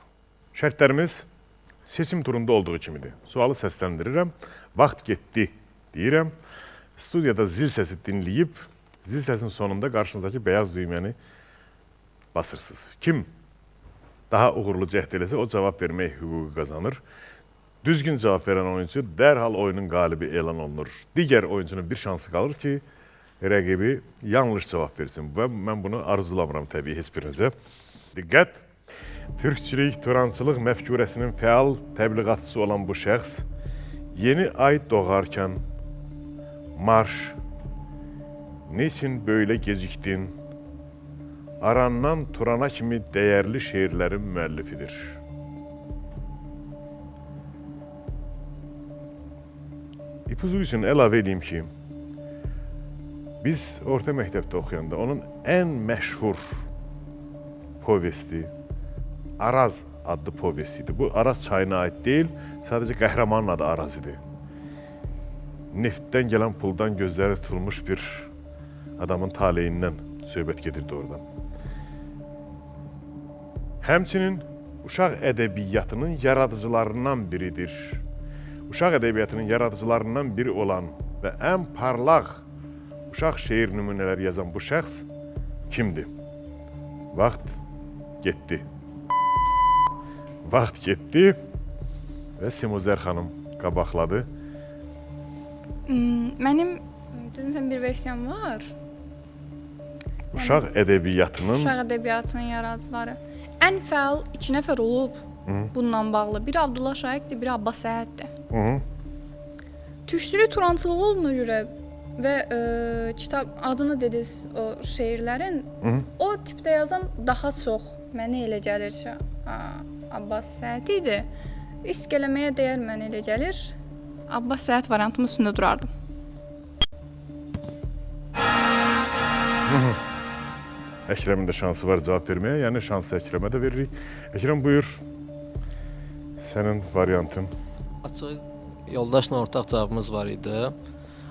Şərtlərimiz seçim turunda olduğu kimidir. Sualı səsləndirirəm, vaxt getdi deyirəm. Studiyada zil səsi dinləyib, zil səsin sonunda qarşınızdakı bəyaz düyməni basırsınız. Kim daha uğurlu cəhd eləsə, o cavab vermək hüququ qazanır. Düzgün cavab verən oyuncu dərhal oyunun qalibi elan olunur. Digər oyuncunun bir şansı qalır ki, rəqibi yanlış cavab versin. Və mən bunu arzulamıram təbii heç birinizə. Diqqət! Türkçülük, turançılıq məfkurəsinin fəal təbliğatçısı olan bu şəxs yeni ay doğarkən marş, neçin böylə gecikdin, Arandan Turana kimi dəyərli şeirlərin müəllifidir. İpucu üçün əlavə edeyim ki, biz orta məktəbdə oxuyanda onun ən məşhur povesti Araz adlı povesti idi. Bu Araz çayına aid deyil, sadəcə qəhrəmanın adı Araz idi. Neftdən gələn puldan gözləri tutulmuş bir adamın taleyindən söhbət gedirdi oradan. Həmçinin uşaq ədəbiyyatının yaradıcılarından biridir. Uşaq ədəbiyyatının yaradıcılarından biri olan və ən parlaq uşaq şeir nümunələri yazan bu şəxs kimdir? Vaxt getdi. Vaxt getdi və Simuzər xanım qabaqladı. Mənim düzünsən bir versiyam var. Uşaq ədəbiyyatının yaradıcıları. Ən fəal 2 nəfər olub bununla bağlı. Biri Abdullah Şaiqdir, biri Abbas Səhhətdir. Türkçülük turançılığı olduğuna görə və kitab adını dediniz o şeirlərin, o tipdə yazan daha çox mənə elə gəlir ki, Abbas Səhhət idi. Risk eləməyə dəyər mənə elə gəlir. Abbas Səhhət variantımın üstündə durardım. Əkrəmin də şansı var cavab verməyə, yəni şansı Əkrəmə də veririk. Əkrəm, buyur, sənin variantın. Açıq yoldaşla ortaq cavabımız var idi.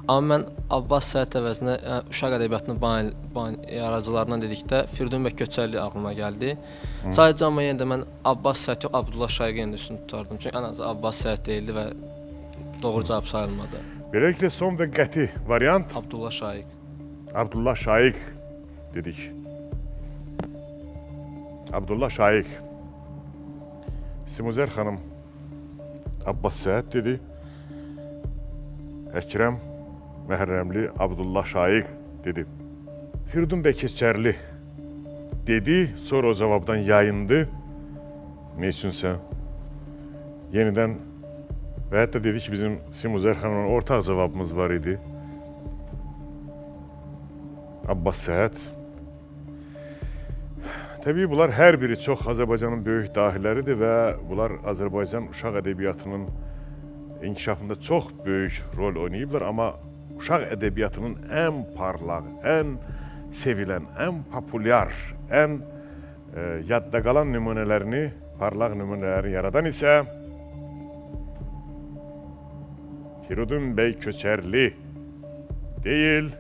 Amma mən Abbas Səhhət əvəzinə uşaq ədəbiyyatının yaradıcılarından dedikdə Firidun bəy Köçərli ağlıma gəldi. Sadəcə amma yenə də mən Abbas Səhhət yox, Abdullah Şaiqi yenə üstün tutardım. Çünki ən azı Abbas Səhhət deyildi və doğru cavab sayılmadı. Beləliklə, son və qəti variant Abdullah Şaiq. Abdullah Şaiq dedik. Abdullah Şaiq. Simuzər xanım Abbas Səhhət dedi. Əkrəm Məhrəmli Abdullah Şaiq dedi. Firidun bəy Köçərli dedi, sonra o cavabdan yayındı. Ne üçünsə yenidən və hətta dedi ki, bizim Simuzər xanımla ortaq cavabımız var idi. Abbas Səhhət. Təbii bunlar hər biri çox Azərbaycanın böyük dahiləridir və bunlar Azərbaycan uşaq ədəbiyyatının inkişafında çox böyük rol oynayıblar, amma uşaq ədəbiyyatının ən parlaq, ən sevilən, ən populyar, ən yadda qalan nümunələrini, parlaq nümunələrini yaradan isə Firidun bəy Köçərli deyil,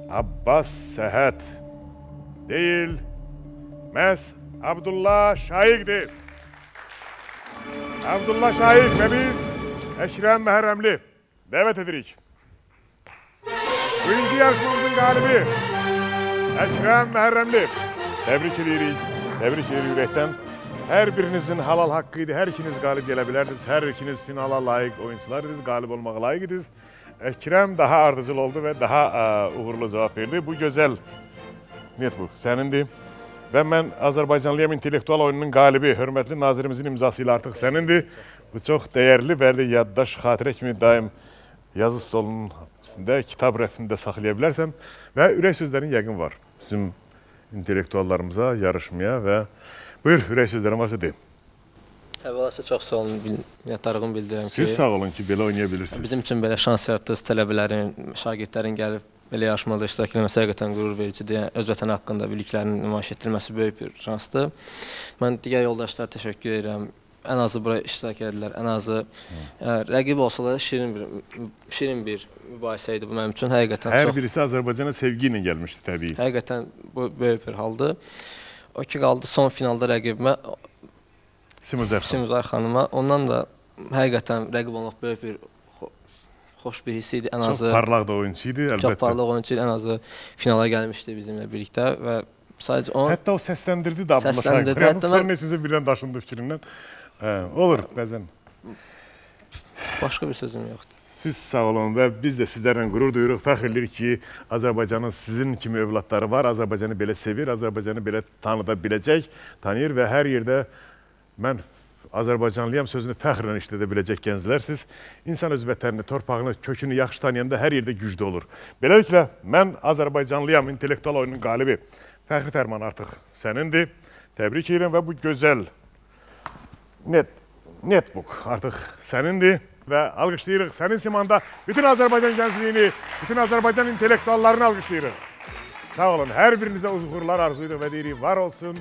Abbas Səhhət deyil, məhz Abdullah Şaiqdir. Abdullah Şaiq və biz Əkrəm Məhrəmli dəvət edirik. Birinci yarışmamızın qalibi Əkrəm Məhrəmli. Təbrik edirik, ürəkdən. Hər birinizin halal haqqı idi, hər ikiniz qalib gələ bilərdiniz, hər ikiniz finala layiq oyuncular idiniz, qalib olmağa layiq idiniz. Əkrəm daha ardıcıl oldu və daha uğurlu cavab verdi. Bu gözəl netbook sənindir. Və mən Azərbaycanlıyam intellektual oyununun qalibi, hörmətli nazirimizin imzası ilə artıq sənindir. Bu çox dəyərli və yaddaş, xatirə kimi daim yazı stolunun üstündə, kitab rəfində saxlaya bilərsən. Və ürək sözlərin yəqin var bizim intellektuallarımıza yarışmaya və buyur, ürək sözlərin varsa deyim. Əvvəlcə çox sağ olun, minnətdarlığımı bildirirəm ki... Siz sağ olun ki, belə oynaya bilirsiniz. Bizim üçün belə şans yaratdınız, tələbələrin, şagirdlərin gəlib belə yarışmada iştirak etməsi həqiqətən qürur vericidir. Öz vətəni haqqında biliklərinin nümayiş etdirilməsi böyük bir şansdır. Mən digər yoldaşlara təşəkkür edirəm. Ən azı bura iştirak edilər, ən azı rəqib olsa da şirin bir mübahisə idi bu mənim üçün. Həqiqətən hər birisi Azərbaycana sevgi ilə gəlmişdi təbii. Həqiqətən bu böyük bir haldır. O ki qaldı son finalda rəqibimə Simuzər xanıma. Ondan da həqiqətən rəqib olmaq böyük bir xoş bir hiss idi. Çox parlaq da oyuncu idi, əlbəttə. Çox parlaq oyuncu idi, ən azı finala gəlmişdi bizimlə birlikdə və sadəcə onun... Hətta o səsləndirdi də Abdullah Şaiq. Yalnız sonra neçəsə birdən daşındı fikrindən. Olur, bəzən. Başqa bir sözüm yoxdur. Siz sağ olun və biz də sizlərlə qürur duyuruq, fəxr edirik ki, Azərbaycanın sizin kimi övladları var, Azərbaycanı belə sevir, Azərbaycanı belə tanıda biləcək, tanıyır və hər yerdə mən Azərbaycanlıyam sözünü fəxrlə işlədə biləcək gənclərsiniz. İnsan öz vətənini, torpağını, kökünü yaxşı tanıyanda hər yerdə güclü olur. Beləliklə, mən Azərbaycanlıyam intellektual oyunun qalibi fəxri fərman artıq sənindir. Təbrik edirəm və bu gözəl netbook artıq sənindir. Və alqışlayırıq sənin simanda bütün Azərbaycan gəncliyini, bütün Azərbaycan intellektuallarını alqışlayırıq. Sağ olun, hər birinizə uğurlar arzuyuruq və deyirik, var olsun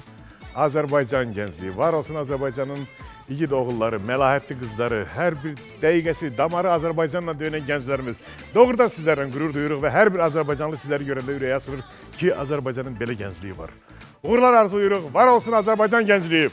Azərbaycan gəncliyi, var olsun Azərbaycanın igid oğulları, məlahətli qızları, hər bir dəqiqəsi, damarı Azərbaycanla döyünən gənclərimiz. Doğrudan sizlərlə qürur duyuruq və hər bir Azərbaycanlı sizləri görəndə ürəyə asılır ki, Azərbaycanın belə gəncliyi var. Uğurlar arzuyuruq, var olsun Azərbaycan gəncliyi.